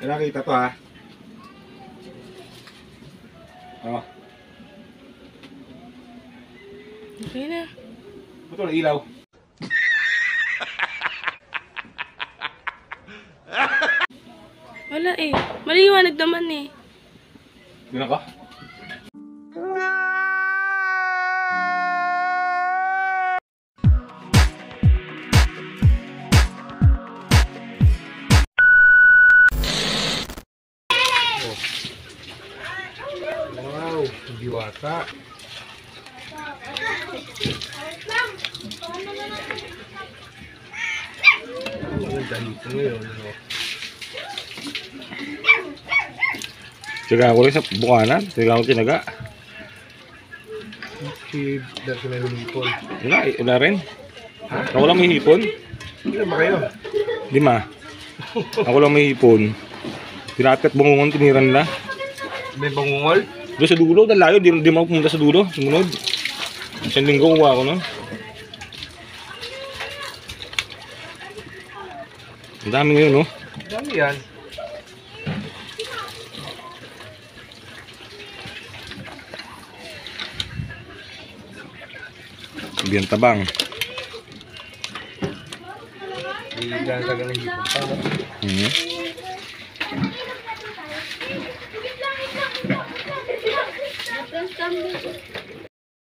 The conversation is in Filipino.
Nakita to ha. Oh. Okay na. Ito na ilaw. Wala eh. Maliwanag naman eh. Yun ako. Wow, diwata. Maganda dito ngayon, no? Tiyaga ko rin sa bukanan. Tiyaga ko tinaga. Dahil sila yung hipon. Wala rin. Ako lang may hipon. Hindi ba kayo? Lima. Ako lang may hipon. Tinakat bangungon, tinira nila. May bangungol? Doon sa dulo, dalayo. Di mo pumunta sa dulo. Sumunod. Isang linggo kuha ko nun. Ang dami ngayon, no? Dami yan. Biyan tabang. Hindi talaga ng hipon pa, no? Mm-hmm.